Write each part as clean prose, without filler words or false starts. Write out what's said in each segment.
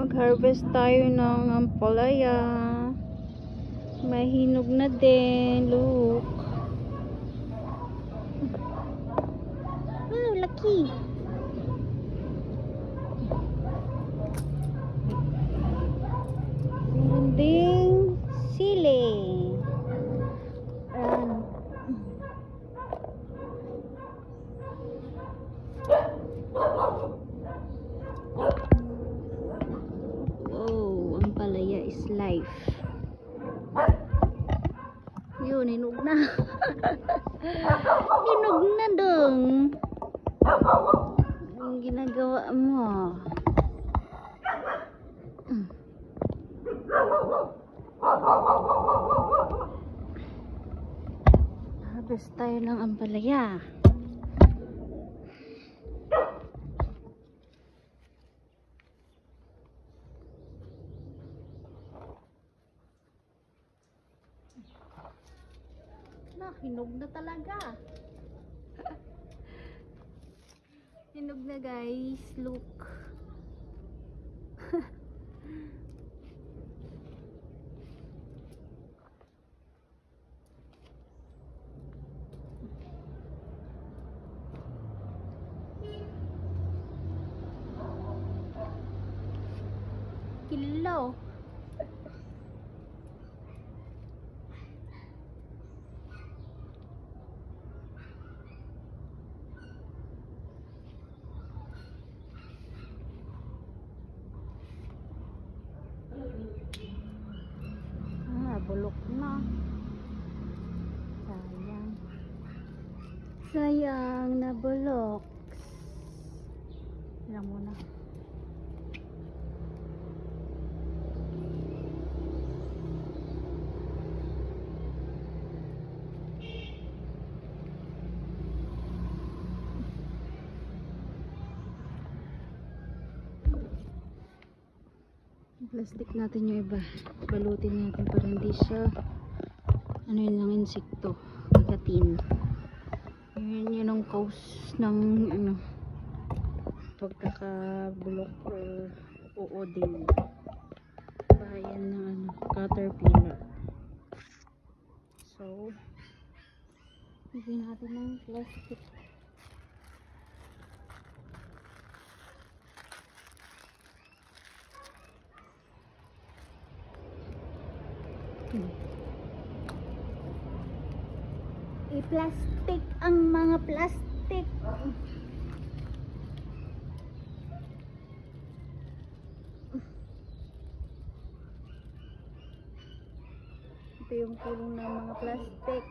Mag-harvest tayo ng ampalaya. Mahinog na din. Look. Wow, laki. Meron ding sili. Oh, ampalaya is life. Yun, hinog na. Hinog na dong. Anong ginagawa mo? Harvest tayo ng ampalaya. Hinog na talaga. Hinog na guys. Look. Kilo. Bulok na. Sayang na bulok. Lang muna. Plastic natin yung iba. Balutin natin para hindi siya ano yun lang, insekto. Kagatin. Yun ang cause ng ano, pagkakabulok or uoding. Bahayan ng ano, caterpillar. So, bigyan natin ng plastic. I-plastic ang mga plastic. Ito yung pulong ng mga plastic.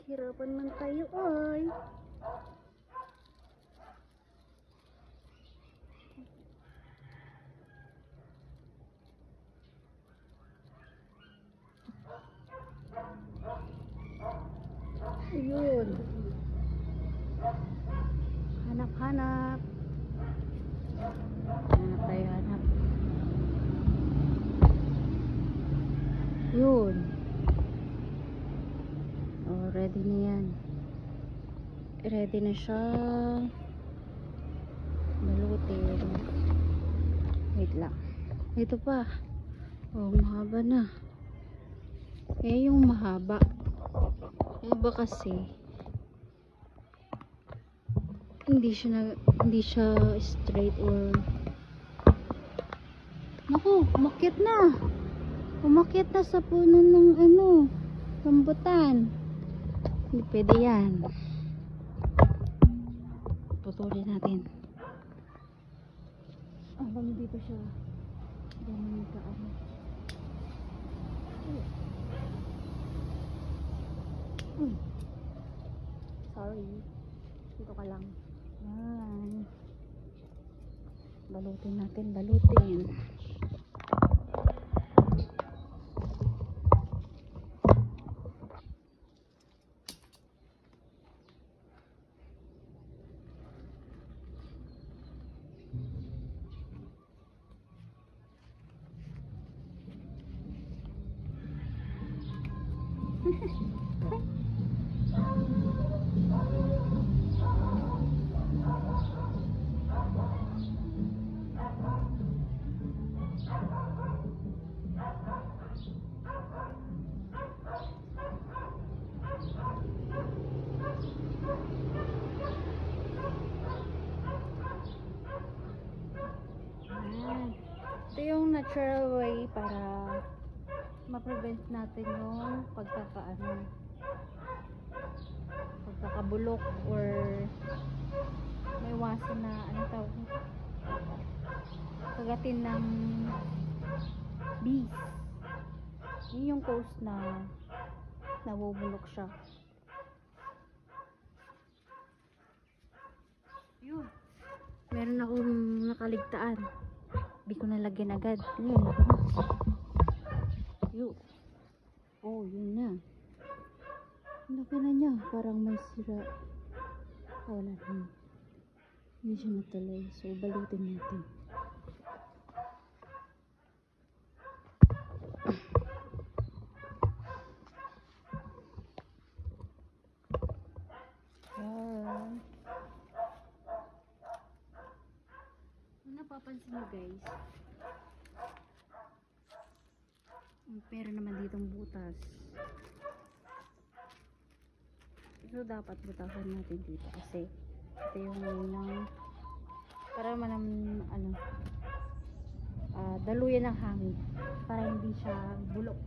Hirapan man tayo ay. Ayun. Hanap-hanap. Hanap tayo, hanap. Yun. Oh, ready na yan. Ready na siya. Balutin. Wait lang. Ito pa. Oh, mahaba na. Eh, yung mahaba. Mahaba kasi. Hindi siya straight or naku, umakyat na. Umakyat na sa puno ng ano, rambutan. Hindi pwede yan. Putulin natin. Habang hindi pa siya ganun ka ano. Sorry. Dito ka lang. Yan. Balutin natin, balutin. Ito yung natural way para ma-prevent natin yung pagkakabulok or maiwasan na kagatin ng bees. Yun yung cause na nabubulok siya. Yun. Meron akong nakaligtaan. Hindi ko nalagyan agad. Yun, yun. Oh, yun na. Laki na niya. Parang may sira. Wala na. Hindi siya natuloy. So, balutin natin. Napapansin nyo guys, pero naman ditong butas, so dapat butasan natin dito kasi ito yung para naman daluyan ng hangin para hindi siya bulok.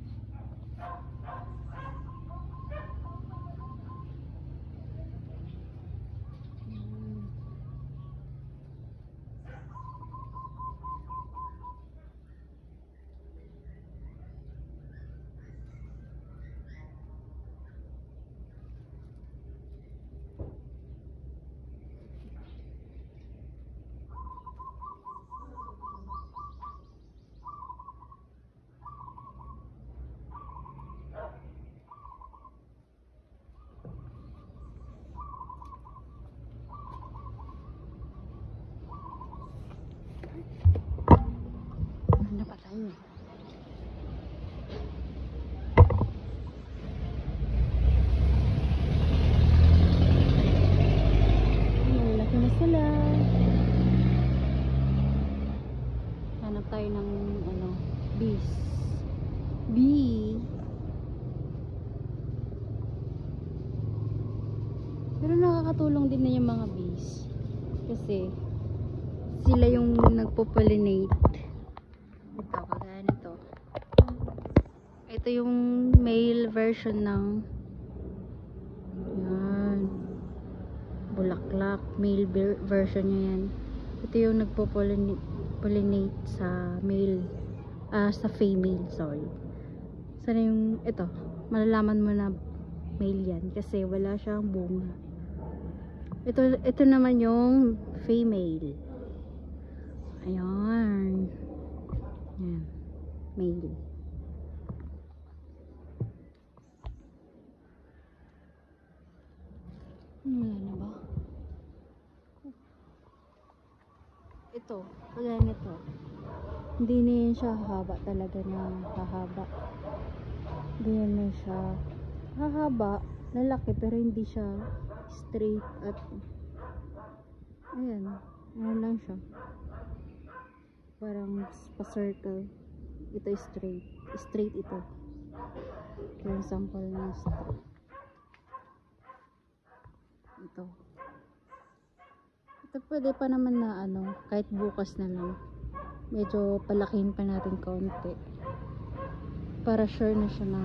Malaki na sila. Hanap tayo ng bees. Bee. Pero nakakatulong din na yung mga bees. Kasi sila yung nagpo-pollinate. Ito, kagaya nito. Ito yung male version ng yan, bulaklak. Male version niya yan. Ito yung nagpo-pollinate sa male, sa female, sorry. Sana yung ito, malalaman mo na male yan kasi wala siyang bunga. Ito naman yung female. Ayan. Ayan. Male. Wala na ba? Ito. Wala nito. Hindi na yan siya hahaba talaga na hahaba. Hindi yan na siya hahaba. Lalaki pero hindi siya straight at ayan. Ayan lang siya. Parang pa-circle. Ito straight. Straight ito. Ito yung sample ng straight. Ito. Ito pwede pa naman na kahit bukas na lang. Medyo palakihin pa natin kaunti. Para sure na siya na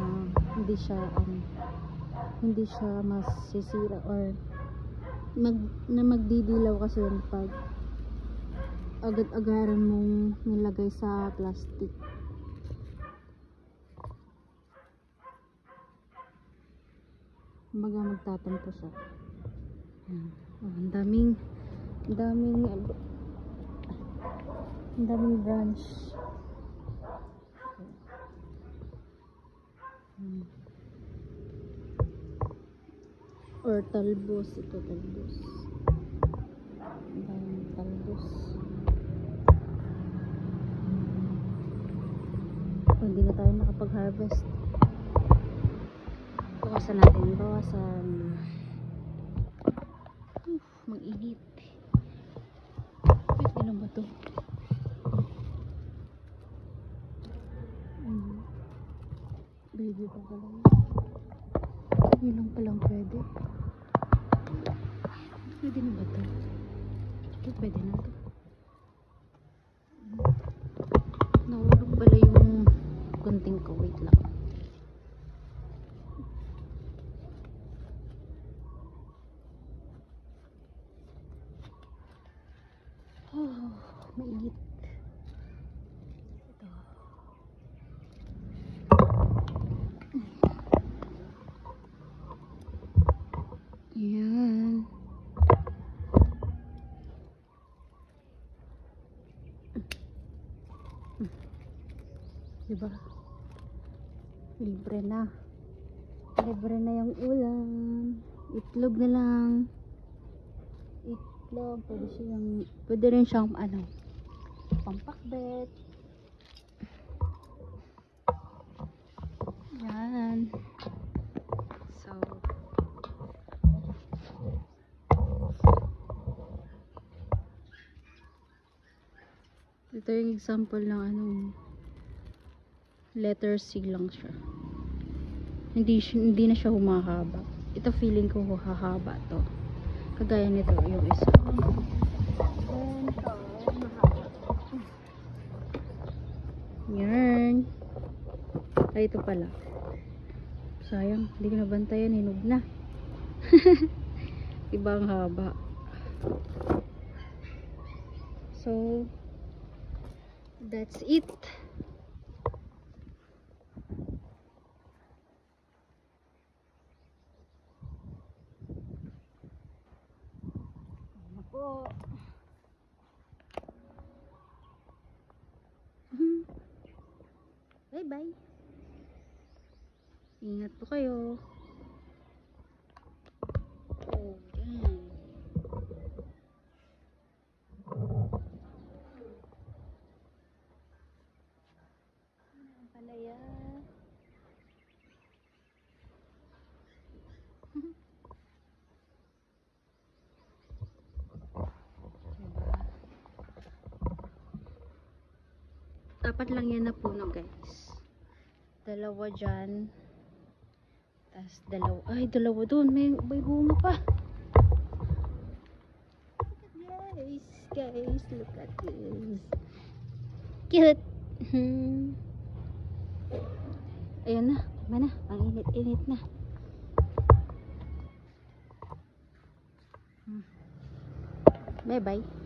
hindi siya masisira or magdidilaw kasi yun pag agad-agaran mong nilagay sa plastic. Kumbaga magtatampo siya. Ang daming branch. Or talbos. Ito talbos. Ang daming talbos. Hindi na tayo nakapag-harvest. Bawasan natin. Bawasan. Mag-init. Wait, ilan ba to? Baby pa pala. Yun lang palang pwede. Pwede na ba to? Ito pwede na to. Nahulog pala yung gunting ko. Wait lang. Oh, mainit. Ito. Ayan. Diba? Libre na. Libre na yung ulam. Itlog na lang. Itlog. Pwede rin siyang ano, pampakbet. Yan. So, ito yung example ng ano, letter C lang siya. Hindi na siya humahaba. Ito feeling ko hahaba to. Kagaya nito yung isa. Yan. Ay, ito pala. Sayang, hindi ko nabantayan, hinog na. Ibang haba. So, that's it. Po. Bye bye. Ingat po kayo. Oh, yan. Ang palaya. Dapat lang yan na puno, guys. Dalawa dyan. Tapos dalawa. Ay, dalawa doon. May bunga pa. Guys, look at this. Cute. Ayan na. Tama na. Ang init-init na. Bye-bye.